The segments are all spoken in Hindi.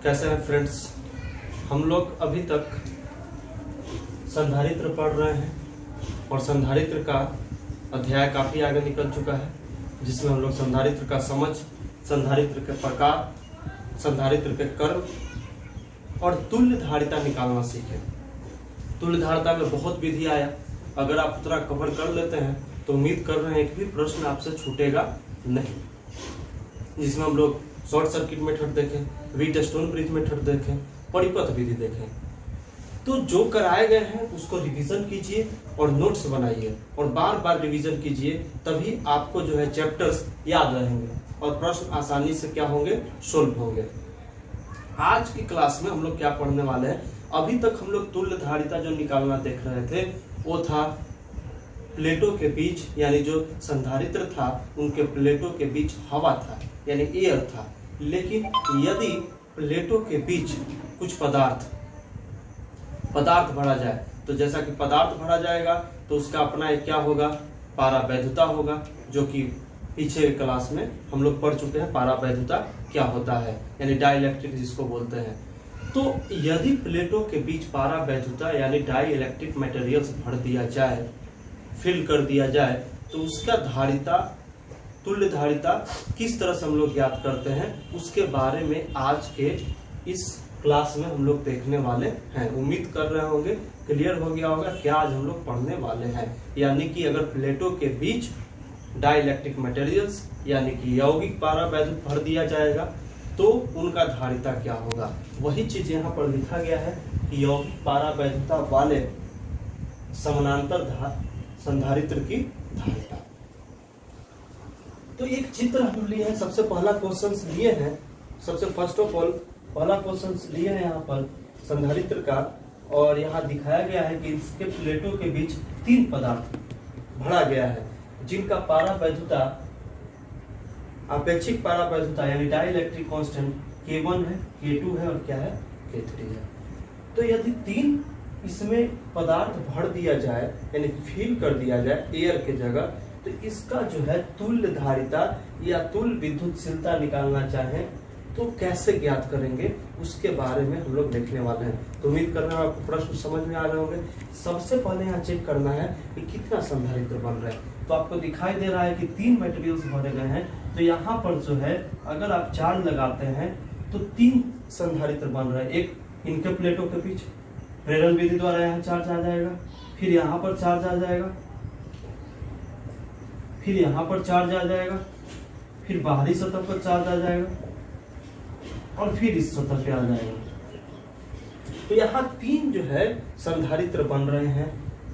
कैसे हैं फ्रेंड्स। हम लोग अभी तक संधारित्र पढ़ रहे हैं और संधारित्र का अध्याय काफी आगे निकल चुका है, जिसमें हम लोग संधारित्र का समझ, संधारित्र के प्रकार, संधारित्र के कर्म और तुल्य धारिता निकालना सीखे। तुल्य धारिता में बहुत विधि आया, अगर आप उतना कवर कर लेते हैं तो उम्मीद कर रहे हैं एक भी प्रश्न आपसे छूटेगा नहीं। जिसमें हम लोग शॉर्ट सर्किट मेथड देखें, व्हीटस्टोन ब्रिज मेथड देखें, परिपथ विधि देखें। तो जो कराए गए हैं उसको रिवीजन कीजिए और नोट्स बनाइए और बार बार रिवीजन कीजिए, तभी आपको जो है चैप्टर्स याद रहेंगे और प्रश्न आसानी से क्या होंगे, सोल्व होंगे। आज की क्लास में हम लोग क्या पढ़ने वाले हैं, अभी तक हम लोग तुल्य धारिता जो निकालना देख रहे थे वो था प्लेटों के बीच, यानी जो संधारित्र था उनके प्लेटों के बीच हवा था यानी एयर था। लेकिन यदि प्लेटों के बीच कुछ पदार्थ भरा जाए, तो जैसा कि पदार्थ भरा जाएगा तो उसका अपना एक क्या होगा, पारावैधुता होगा, जो कि पीछे क्लास में हम लोग पढ़ चुके हैं। पारावैधुता क्या होता है, यानी डाइलेक्ट्रिक जिसको बोलते हैं। तो यदि प्लेटों के बीच पारावैधुता यानी डाइलेक्ट्रिक मटेरियल्स भर दिया जाए, फिल कर दिया जाए, तो उसका धारिता, तुल्य धारिता किस तरह से हम लोग ज्ञात करते हैं, उसके बारे में आज के इस क्लास में हम लोग देखने वाले हैं। उम्मीद कर रहे होंगे क्लियर हो गया होगा क्या आज हम लोग पढ़ने वाले हैं। यानी कि अगर प्लेटों के बीच डाइलेक्ट्रिक मटेरियल्स यानी कि यौगिक पारावैधुत भर दिया जाएगा तो उनका धारिता क्या होगा। वही चीज यहाँ पर लिखा गया है कि यौगिक पारावैधुता वाले समानांतर संधारित्र की धारिता। तो एक चित्र हम लिए हैं, सबसे पहला क्वेश्चन लिए हैं, सबसे फर्स्ट ऑफ ऑल पहला क्वेश्चन लिए हैं यहाँ पर संधारित्र का, और यहाँ दिखाया गया है कि इसके प्लेटों के बीच तीन पदार्थ भरा गया है जिनका पारावैधुता, अपेक्षित पारावैधुता यानी डाइलेक्ट्रिक कांस्टेंट K1 है, K2 है और क्या है, K3 है। तो यदि तीन इसमें पदार्थ भर दिया जाए यानी फिल कर दिया जाए एयर के जगह, तो इसका जो है तुल्य धारिता या तुल्य विद्युतशीलता निकालना चाहें तो कैसे ज्ञात करेंगे, उसके बारे में हम लोग देखने वाले हैं। तो उम्मीद कर रहे हैं आपको प्रश्न समझ में आ रहे होंगे। सबसे पहले यहाँ चेक करना है कि कितना संधारित्र बन रहा है। तो आपको दिखाई दे रहा है कि तीन मटेरियल्स भरे गए हैं, तो यहाँ पर जो है अगर आप चार्ज लगाते हैं तो तीन संधारित्र बन रहे हैं। एक इनके प्लेटों के बीच प्रेरण विधि द्वारा यहाँ चार्ज आ जाएगा, फिर यहाँ पर चार्ज आ जाएगा, फिर यहाँ पर चार्ज आ जाएगा, फिर बाहरी सतह पर चार्ज आ जाएगा और फिर इस सतह पे आ जाएगा। तो यहाँ तीन जो है संधारित्र बन रहे हैं।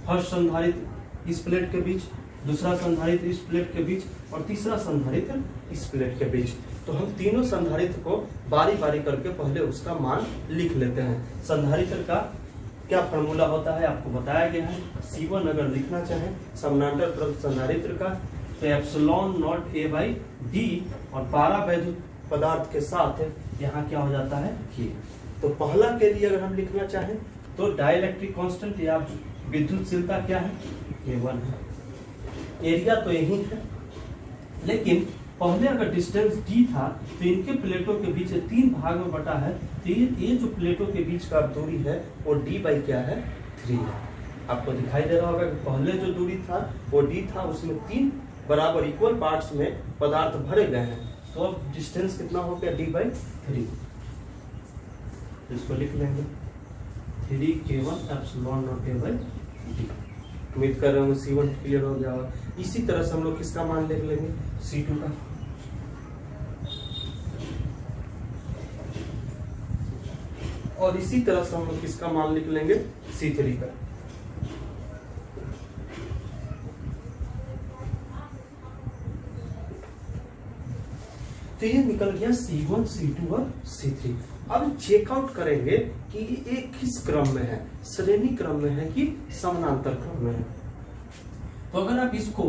फर्स्ट संधारित्र इस प्लेट के बीच, दूसरा संधारित्र इस प्लेट के बीच और तीसरा संधारित्र इस प्लेट के बीच। तो हम तीनों संधारित्र को बारी बारी करके पहले उसका मान लिख लेते हैं। संधारित्र का क्या फॉर्मूला होता है आपको बताया गया है। C1 अगर लिखना चाहें समानांतर संधारित्र का, तो एप्सिलॉन नॉट A/D और पारावैधुत पदार्थ के साथ यहाँ क्या हो जाता है K। तो पहला के लिए अगर हम लिखना चाहें तो डाइलेक्ट्रिक कांस्टेंट या विद्युतशीलता क्या है, K1 है। एरिया तो यही है, लेकिन पहले अगर डिस्टेंस D था तो इनके प्लेटों के बीच तीन भाग में बटा है, तो ये जो प्लेटों के बीच का दूरी है वो D बाई क्या है, 3 है। आपको दिखाई दे रहा होगा कि पहले जो दूरी था वो D था, उसमें तीन बराबर इक्वल पार्ट्स में पदार्थ भरे गए हैं। तो अब डिस्टेंस कितना हो गया, D बाई 3। इसको लिख लेंगे 3K1 एप्सिलॉन नॉट A/D। उम्मीद कर रहे होंगे C1 क्लियर हो गया होगा। इसी तरह से हम लोग किसका मान लिख लेंगे, C2 का। और इसी तरह से हम लोग किसका मान लिख लेंगे, C3 का। तो ये निकल गया C1, C2 और C3। अब चेकआउट करेंगे कि ये किस क्रम में है, श्रेणी क्रम में है कि समानांतर क्रम में है। तो अगर आप इसको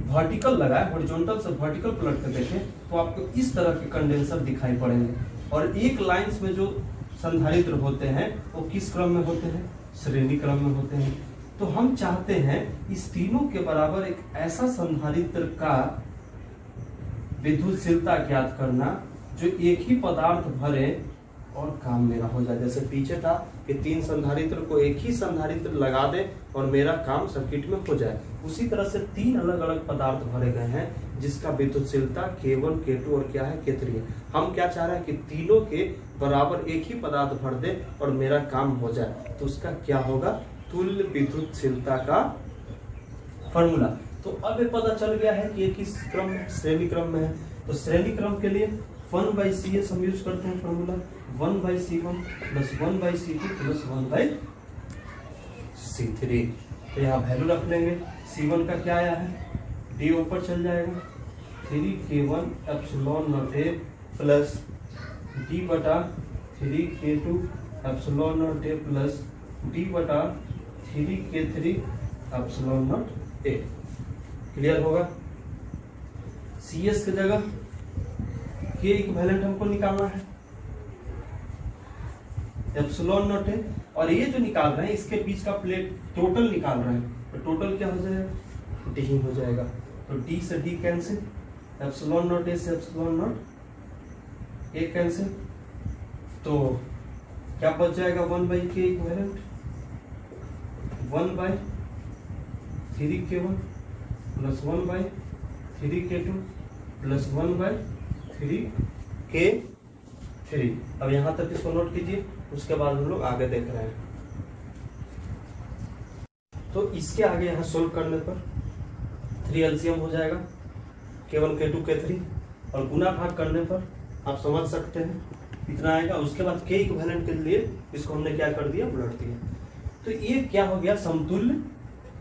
वर्टिकल लगाए, हॉरिजॉन्टल से वर्टिकल पलट कर देखें तो आपको इस तरह के कंडेंसर दिखाई पड़ेंगे। और एक लाइंस में जो संधारित्र होते हैं वो किस क्रम में होते हैं, श्रेणी क्रम में होते हैं। तो हम चाहते हैं इस तीनों के बराबर एक ऐसा संधारित्र का विद्युतशीलता ज्ञात करना जो एक ही पदार्थ भरे और काम मेरा हो जाए। जैसे पीछे था कि 3 संधारित्र को एक ही संधारित्र लगा दे और मेरा काम सर्किट में हो जाए, उसी तरह से 3 अलग अलग पदार्थ भरे गए हैं जिसका विद्युतशीलता K1 K2 और क्या है K3 है। हम क्या चाह रहे हैं कि तीनों के बराबर एक ही पदार्थ भर दे और मेरा काम हो जाए, तो उसका क्या होगा, तुल्य विद्युतशीलता का फॉर्मूला। तो अब ये पता चल गया है कि ये किस क्रम में, श्रेणी क्रम में है। तो श्रेणी क्रम के लिए 1/CS हम यूज करते हैं formula, 1/C1 plus 1/C2 plus 1/C3। तो यहाँ वैल्यू रख लेंगे। C1 का क्या आया है, D ऊपर चल जाएगा, 3K1 epsilon not A plus D बटा 3K2 epsilon not A plus D बटा 3K3 epsilon not A। Clear होगा। CS की जगह K इक्विवेलेंट हमको निकालना है, एप्सिलॉन नॉट A, और ये जो निकाल रहे हैं इसके बीच का प्लेट टोटल निकाल रहे हैं, तो टोटल क्या हो जाएगा, D ही हो जाएगा। तो D से D cancel, epsilon not A से एप्सिलॉन नॉट A कैंसिल, तो क्या बच जाएगा 1/K equivalent, 1/3K1 plus 1/3K2 plus 1/3K3। अब यहां तक इसको नोट कीजिए, उसके बाद हम लोग आगे देख रहे हैं। तो इसके आगे यहां सोल्व करने पर 3 LCM हो जाएगा, K1 K2 K3, और गुना भाग करने पर आप समझ सकते हैं इतना आएगा। उसके बाद K इक्विवेलेंट के लिए इसको हमने क्या कर दिया, उलट दिया। तो ये क्या हो गया, समतुल्य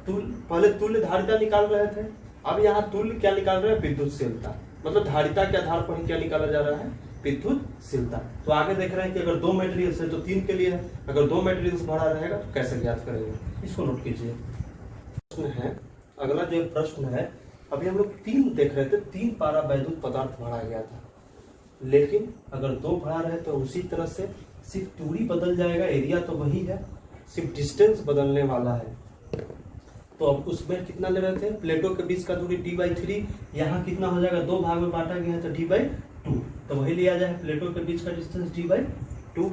पहले तुल्य धारिता निकाल रहे थे, अब यहाँ तुल्य क्या निकाल रहे हैं, विद्युतशीलता। मतलब धारिता के आधार पर ही क्या निकाला जा रहा है, विद्युतशीलता। तो आगे देख रहे हैं कि अगर 2 मटेरियल्स है तो 3 के लिए है, अगर 2 मटेरियल्स भरा रहेगा तो कैसे ज्ञात करेंगे, इसको नोट कीजिए। प्रश्न है अगला, जो प्रश्न है, अभी हम लोग 3 देख रहे थे, 3 पारा वैद्युत पदार्थ भरा गया था, लेकिन अगर 2 भरा रहे तो उसी तरह से सिर्फ दूरी बदल जाएगा, एरिया तो वही है, सिर्फ डिस्टेंस बदलने वाला है। तो अब उसमें कितना ले रहे थे, प्लेटों के बीच का दूरी D/3, यहाँ कितना हो जाएगा, 2 भाग में बांटा गया है तो D/2, तो वही लिया जाए, प्लेटों के बीच का डिस्टेंस D/2।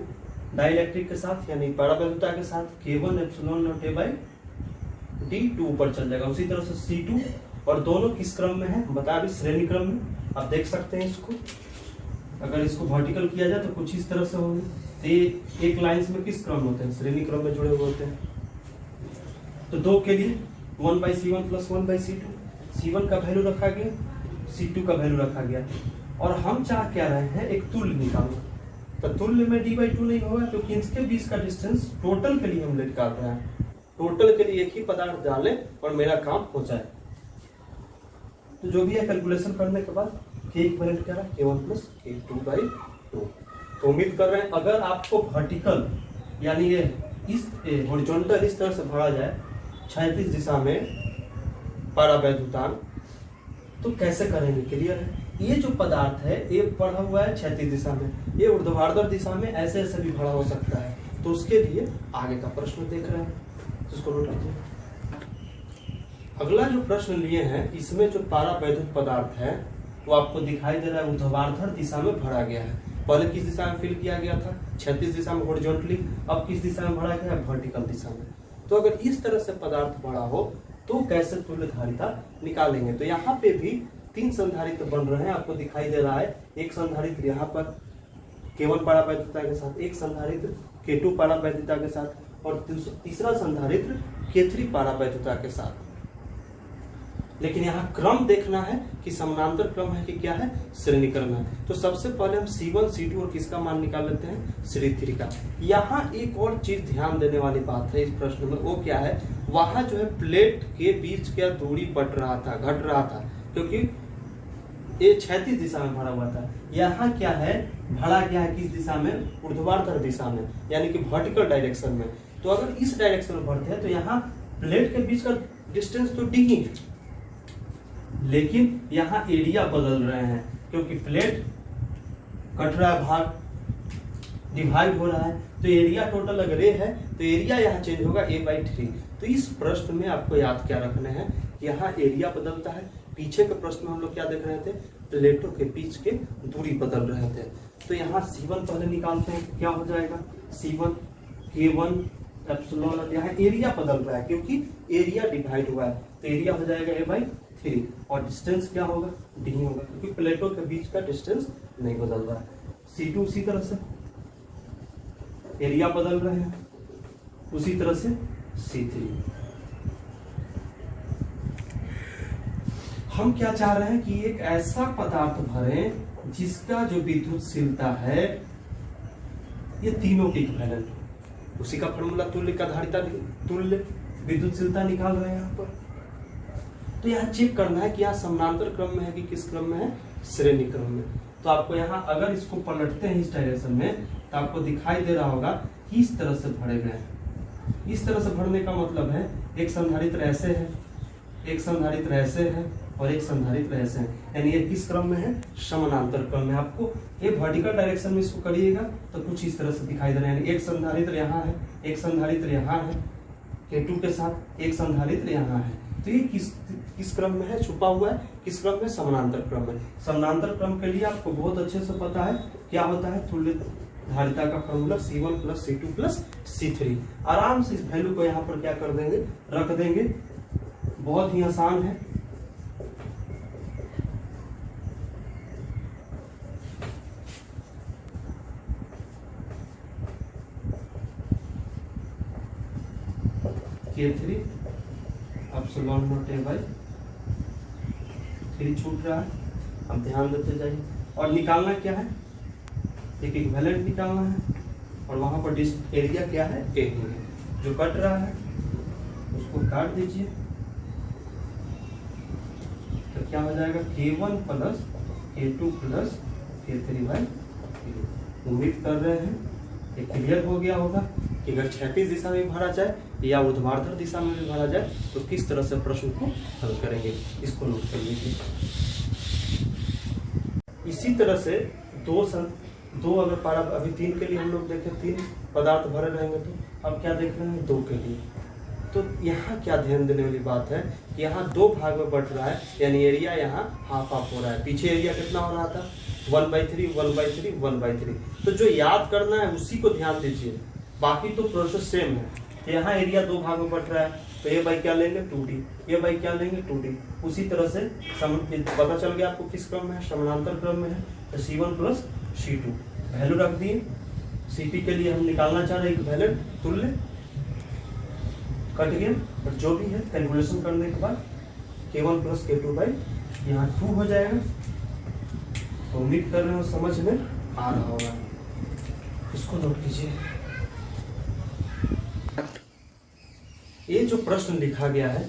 डाइलेक्ट्रिक के साथ यानी परावैद्युता के साथ K1 एप्सिलॉन नॉट A/D2 ऊपर चल जाएगा। उसी तरह से C2, और दोनों किस क्रम में है, बता भी श्रेणी क्रम में। आप देख सकते हैं इसको, अगर इसको वर्टिकल किया जाए तो कुछ इस तरह से होंगे। तो ये एक लाइंस में किस क्रम होते हैं, श्रेणी क्रम में जुड़े हुए होते हैं। तो 2 के लिए 1/C1 प्लस 1/C2, C1 का वैल्यू रखा गया, C2 का वैल्यू रखा गया, और हम चाह क्या रहे हैं, एक तुल्य निकालना। तो तुल्य में D/2 नहीं होगा क्योंकि इसके बीच का डिस्टेंस टोटल के लिए हम निकाल रहे हैं, टोटल के लिए एक ही पदार्थ डालें और मेरा काम हो जाए। तो जो भी है कैलकुलेशन करने के बाद K इक्विवेलेंट क्या है, K1 प्लस K2/2। तो उम्मीद कर रहे हैं अगर आपको वर्टिकल यानी ये इस हॉरिजॉन्टल इस तरह से भरा जाए क्षैतिज दिशा में परावैद्युतांक, तो कैसे करेंगे, क्लियर है। ये जो पदार्थ है ये पढ़ा हुआ है क्षैतिज दिशा में, ये ऊर्ध्वाधर दिशा में ऐसे ऐसे भी भरा हो सकता है, तो उसके लिए आगे का प्रश्न देख रहे हैं, इसको नोट कीजिए। अगला जो प्रश्न लिए हैं, इसमें जो परावैद्युत पदार्थ है वो आपको दिखाई दे रहा है ऊर्ध्वाधर दिशा में भरा गया है। पहले किस दिशा में फिल किया गया था, क्षैतिज दिशा में हॉरिजॉन्टली, अब किस दिशा में भरा गया है, वर्टिकल दिशा में। तो अगर इस तरह से पदार्थ भरा हो तो कैसे तुल्य धारिता निकालेंगे। तो यहाँ पे भी 3 संधारित्र बन रहे हैं, आपको दिखाई दे रहा है। एक संधारित्र यहाँ पर K1 परावैद्युता के साथ, एक संधारित्र K2 परावैद्युता के साथ, और तीसरा संधारित्र K3 परावैद्युता के साथ। लेकिन यहाँ क्रम देखना है कि समानांतर क्रम है कि क्या है, श्रेणी क्रम है। तो सबसे पहले हम C1 C2 और किसका मान निकाल लेते हैं, श्रेणी का। यहाँ एक और चीज ध्यान देने वाली बात है इस प्रश्न में, वो क्या है, वहां जो है प्लेट के बीच क्या दूरी बढ़ रहा था, घट रहा था, क्योंकि ये क्षैतिज दिशा में भरा हुआ था। यहाँ क्या है, भरा गया है किस दिशा में, ऊर्ध्वाधर दिशा में, यानी कि वर्टिकल डायरेक्शन में। तो अगर इस डायरेक्शन में बढ़ते हैं तो यहाँ प्लेट के बीच का डिस्टेंस तो D ही है, लेकिन यहाँ एरिया बदल रहे हैं क्योंकि प्लेट कट रहा है, भाग डिवाइड हो रहा है, तो एरिया टोटल अगर A है तो एरिया यहाँ चेंज होगा A/3। तो इस प्रश्न में आपको याद क्या रखना है, यहाँ एरिया बदलता है। पीछे के प्रश्न में हम लोग क्या देख रहे थे, प्लेटों के बीच के दूरी बदल रहे थे। तो यहाँ C1 पहले निकालते हैं, क्या हो जाएगा C1 K1 एप्सिलॉन, यहाँ एरिया बदल रहा है क्योंकि एरिया डिवाइड हुआ है, तो एरिया हो जाएगा A/3 और डिस्टेंस क्या होगा D होगा, क्योंकि प्लेटों के बीच का डिस्टेंस नहीं बदल रहा है। C2 उसी तरह से एरिया बदल रहे हैं, उसी तरह से C3। हम क्या चाह रहे हैं कि एक ऐसा पदार्थ भरें जिसका जो विद्युतशीलता है ये तीनों के इक्विवेलेंट हो, उसी का फॉर्मूला तुल्य का धारिता तुल्य विद्युतशीलता निकाल रहे हैं यहाँ पर। तो यहाँ चेक करना है कि यहाँ समानांतर क्रम में है कि किस क्रम में है, श्रेणी क्रम में। तो आपको यहाँ अगर इसको पलटते हैं इस डायरेक्शन में तो आपको दिखाई दे रहा होगा कि इस तरह से भरे गए हैं। इस तरह से भरने का मतलब है एक संधारित्र ऐसे है, एक संधारित्र ऐसे है और एक संधारित्र ऐसे है, यानी ये किस क्रम में है, समानांतर क्रम में। आपको ये वर्टिकल डायरेक्शन में इसको करिएगा तो कुछ इस तरह से दिखाई दे रहा है, एक संधारित्र यहाँ है, एक संधारित्र यहाँ है K2 के साथ, एक संधारित्र यहाँ है। तो ये किस क्रम में है, छुपा हुआ है, किस क्रम में, समानांतर क्रम में। समानांतर क्रम के लिए आपको बहुत अच्छे से पता है क्या होता है, तुल्य धारिता का फॉर्मूला C1 + C2 + C3। आराम से इस वैल्यू को यहाँ पर क्या कर देंगे, रख देंगे, बहुत ही आसान है। K3 एप्सिलॉन नॉट A/3 छूट रहा है, अब ध्यान देते जाइए। और निकालना क्या है, एक इक्विवेलेंट निकालना है और वहां पर एरिया क्या है, A है, जो कट रहा है उसको काट दीजिए तो क्या हो जाएगा, K1 + K2 + K3/3। उम्मीद कर रहे हैं ये क्लियर हो गया होगा कि अगर क्षैतिज दिशा में भरा जाए या ऊर्ध्वाधर दिशा में भी भरा जाए तो किस तरह से प्रश्न को हल करेंगे, इसको नोट कर लीजिए। इसी तरह से दो अगर पारा, अभी 3 के लिए हम लोग देखें, 3 पदार्थ भरे रहेंगे, तो अब क्या देख रहे हैं 2 के लिए। तो यहाँ क्या ध्यान देने वाली बात है कि यहाँ 2 भाग में बट रहा है, यानी एरिया यहाँ हाफ हो रहा है। पीछे एरिया कितना हो रहा था, 1/3 1/3 1/3। तो जो याद करना है उसी को ध्यान दीजिए, बाकी तो प्रोसेस सेम है। यहाँ एरिया 2 भाग में बट रहा है तो ये बाई क्या लेंगे 2D, ये बाई क्या लेंगे 2D। उसी तरह से पता चल गया आपको किस क्रम में है, समानांतर क्रम में है, तो C1 + C2 वैल्यू रख दिए। CP के लिए हम निकालना चाह रहे हैं वैल्यू, तुल्य कट गया, और जो भी है कैलकुलेशन करने के बाद K1 + K2 यहाँ 2 हो जाएगा। तो उम्मीद कर रहे हो समझ में आ रहा होगा, इसको नोट कीजिए। ये जो प्रश्न लिखा गया है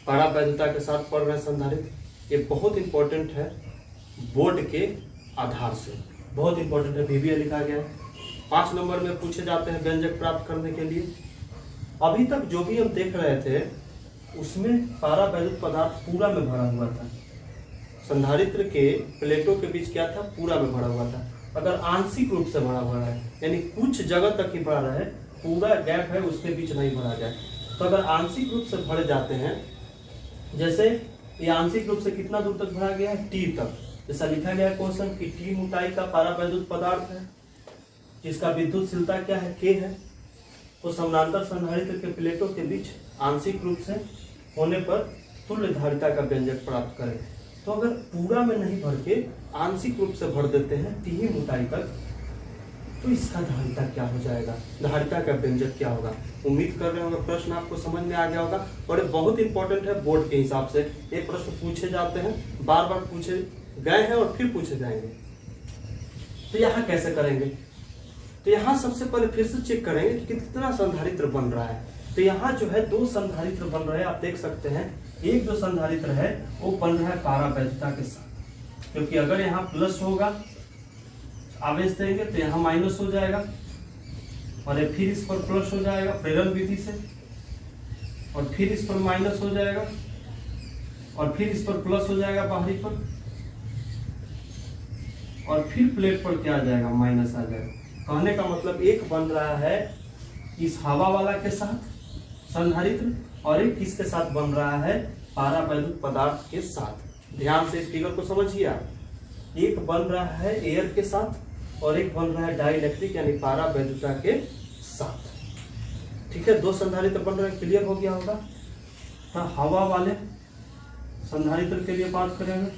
पारावैधता के साथ पढ़ रहे संधारित्र, ये बहुत इंपॉर्टेंट है, बोर्ड के आधार से बहुत इंपॉर्टेंट है। VBA लिखा गया है, 5 नंबर में पूछे जाते हैं व्यंजक प्राप्त करने के लिए। अभी तक जो भी हम देख रहे थे उसमें पारावैद्युत पदार्थ पूरा में भरा हुआ था, संधारित्र के प्लेटों के बीच क्या था, पूरा में भरा हुआ था। अगर आंशिक रूप से भरा हुआ है, यानी कुछ जगह तक ही भरा है, पूरा गैप है उसके बीच नहीं भरा जाए, तो अगर आंशिक रूप से भरे जाते हैं, जैसे ये आंशिक रूप से कितना दूर तक भरा गया है, T तक, जैसा लिखा गया है क्वेश्चन कि T मोटाई का पारावैद्युत पदार्थ है जिसका विद्युतशीलता क्या है, K है। तो समानांतर संधारित्र के प्लेटों के बीच आंशिक रूप से होने पर तुल्य धारिता का व्यंजक प्राप्त करें। तो अगर पूरा में नहीं भर के आंशिक रूप से भर देते हैं T मोटाई तक, तो इसका धारिता क्या हो जाएगा, धारिता का व्यंजक क्या होगा। उम्मीद कर रहे होंगे प्रश्न आपको समझ में आ गया होगा, और ये बहुत इंपॉर्टेंट है बोर्ड के हिसाब से। ये प्रश्न पूछे जाते हैं, बार बार पूछे गए हैं और फिर पूछे जाएंगे। तो यहाँ कैसे करेंगे, तो यहाँ सबसे पहले फिर से चेक करेंगे कि कितना संधारित्र बन रहा है। तो यहाँ जो है 2 संधारित्र बन रहे हैं, आप देख सकते हैं। एक जो संधारित्र है वो बन रहा है पारावैधता के साथ, क्योंकि अगर यहाँ प्लस होगा आवेश देंगे तो यहाँ माइनस हो जाएगा, और फिर इस पर प्लस हो जाएगा प्रेरण विधि से, और फिर इस पर माइनस हो जाएगा, और फिर इस पर प्लस हो जाएगा बाहरी पर, और फिर प्लेट पर क्या आ जाएगा, माइनस आ जाएगा। कहने का मतलब एक बन रहा है इस हवा वाला के साथ संधारित्र, और एक किसके साथ बन रहा है, पारावैद्युत पदार्थ के साथ। ध्यान से इस फिगर को समझिए आप। एक बन रहा है एयर के साथ और एक बन रहा है डाइलेक्ट्रिक यानी पारावैद्युता के साथ। ठीक है, दो संधारित्र बन रहे हैं, क्लियर हो गया होगा। तो हवा वाले संधारित्र के लिए बात करेंगे।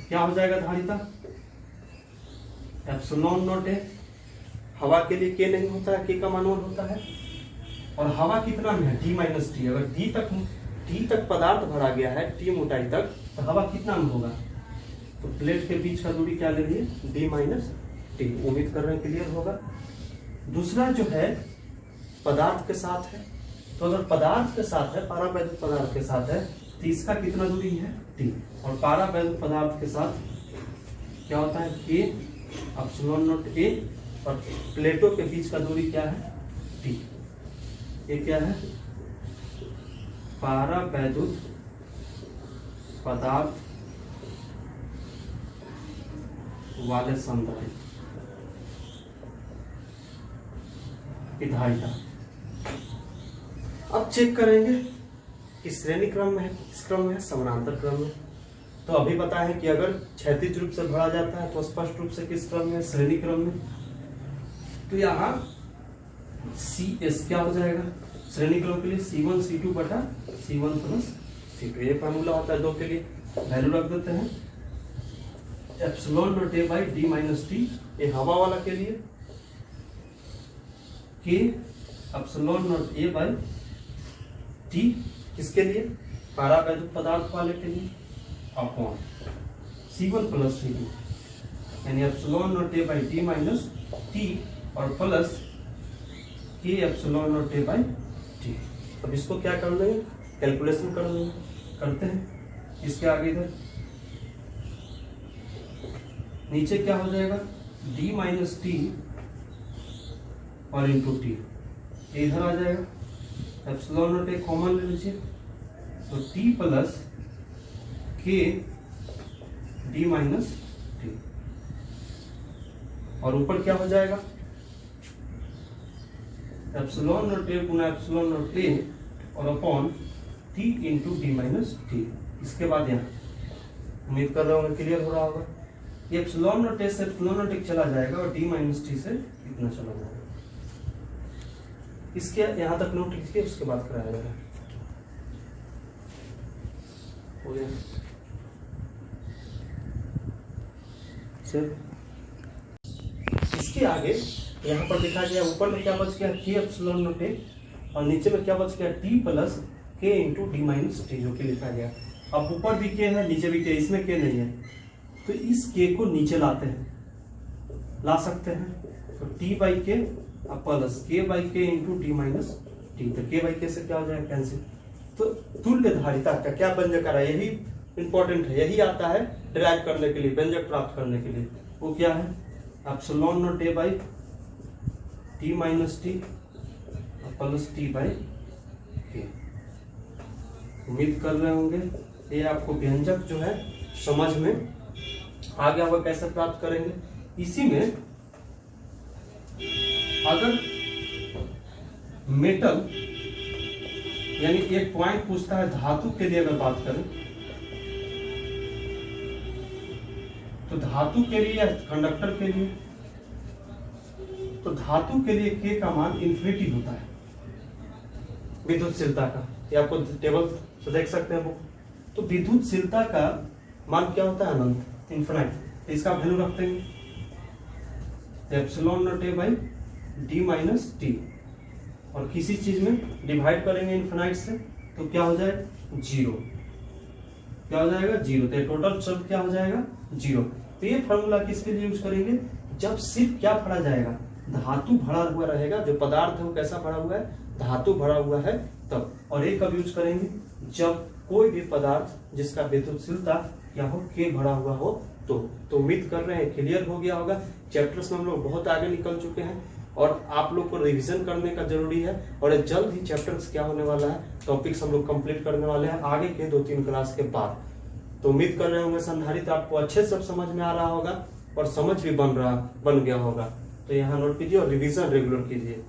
क्या हो जाएगा धारिता? एप्सिलॉन नॉट ए। हवा के लिए के नहीं होता है, के का मान 1 होता है। और हवा कितना में है? D minus T. अगर टी तक पदार्थ भरा गया है, टी मोटाई तक, तो हवा कितना में होगा? तो प्लेट के बीच का दूरी क्या ले लिए? D minus T. उम्मीद कर रहे हैं क्लियर होगा। दूसरा जो है पदार्थ के साथ है, तो अगर पदार्थ के साथ है, पारावैद्युत पदार्थ के साथ है, तो इसका कितना दूरी है? टी। और पारावैद्युत पदार्थ के साथ क्या होता है? के एप्सिलॉन नॉट ए। और प्लेटों के बीच का दूरी क्या है? टी। ये क्या है? पारावैद्युत पदार्थ वाले संधारित्र की धारिता। अब चेक करेंगे कि श्रेणी क्रम में है, किस क्रम में है? समानांतर क्रम में। तो अभी पता है कि अगर क्षैतिज रूप से भरा जाता है तो स्पष्ट रूप से किस क्रम में? श्रेणी क्रम में। तो यहाँ सी एस क्या हो जाएगा श्रेणी क्रम के लिए? C1 C2 बटा C1 प्लस C2। ये फॉर्मूला होता है दो के लिए, वैल्यू रख देते हैं। Epsilon naught A by D minus T, ये हवा वाला के लिए, के epsilon naught A by T किसके लिए? पारावैद्युत पदार्थ वाले के लिए, अपॉन C1 प्लस C2 यानी epsilon naught A by D minus T और प्लस के epsilon naught A by T. अब इसको क्या कर लेंगे? कैलकुलेशन कर लेंगे। करते हैं। इसके आगे इधर नीचे क्या हो जाएगा? डी माइनस टी और इंटू टी, इधर आ जाएगा। एप्सिलॉन नॉट ए कॉमन ले लीजिए, तो T plus K D minus T. और ऊपर क्या हो जाएगा? एप्सिलॉन नॉट ए गुना एप्सिलॉन नॉट ए और upon T into D minus T. इसके बाद यहाँ उम्मीद कर रहा हूँ क्लियर हो रहा होगा। ये एप्सिलॉन नॉट ए से एप्सिलॉन नॉट ए चला जाएगा और डी माइनस टी से इतना चला जाएगा। इसके यहाँ तक नोट लिखिए, उसके बाद कराया जाएगा। हो गया इसके आगे यहाँ पर लिखा गया, ऊपर में क्या बच गया? के एप्सिलॉन नॉट ए और नीचे में क्या बच गया? टी प्लस के इंटू डी माइनस टी, जो कि लिखा गया। अब ऊपर भी के है, नीचे भी के, इसमें के नहीं है, तो इस के को नीचे लाते हैं, ला सकते हैं। तो टी बाई के प्लस के बाई के इंटू डी माइनस टी, तो के बाई के से क्या हो जाएगा? कैंसिल। तो तुल्य धारिता का क्या व्यंजक आ रहा है? यही इंपॉर्टेंट है, यही आता है डिराइव करने के लिए, व्यंजक प्राप्त करने के लिए। वो क्या है? Epsilon naught A by T minus T plus T by के। उम्मीद कर रहे होंगे ये आपको व्यंजक जो है समझ में आ गया होगा, कैसे प्राप्त करेंगे। इसी में अगर मेटल यानी एक पॉइंट पूछता है धातु के लिए, अगर बात करें तो धातु के लिए या कंडक्टर के लिए, तो धातु के लिए के का मान इन्फिनिटी होता है विद्युतशीलता का। ये आपको टेबल से देख सकते हैं बुक। तो विद्युतशीलता का मान क्या होता है? अनंत, इन्फिनाइट। तो इसका वैल्यू रखते हैं epsilon naught A by D minus T, और किसी चीज में डिवाइड करेंगे इन्फिनाइट से तो क्या हो जाएगा? जीरो। क्या हो जाएगा? जीरो। तो टोटल शब्द क्या हो जाएगा? जीरो। तो ये फॉर्मूला किसके लिए यूज करेंगे? जब सिर्फ क्या भरा जाएगा? धातु भरा हुआ रहेगा, जो पदार्थ है वो कैसा भरा हुआ है? धातु भरा हुआ है तब। और ये कब यूज करेंगे? जब कोई भी पदार्थ जिसका विद्युतशीलता क्या हो? के भरा हुआ हो तो उम्मीद कर रहे हैं क्लियर हो गया होगा। चैप्टर्स में हम लोग बहुत आगे निकल चुके हैं और आप लोग को रिवीजन करने का जरूरी है। और जल्द ही चैप्टर्स क्या होने वाला है, टॉपिक्स हम लोग कंप्लीट करने वाले हैं आगे के 2-3 क्लास के बाद। तो उम्मीद कर रहे होंगे संधारित्र आपको अच्छे से समझ में आ रहा होगा और समझ भी बन गया होगा। तो यहाँ नोट कीजिए और रिवीजन रेगुलर कीजिए।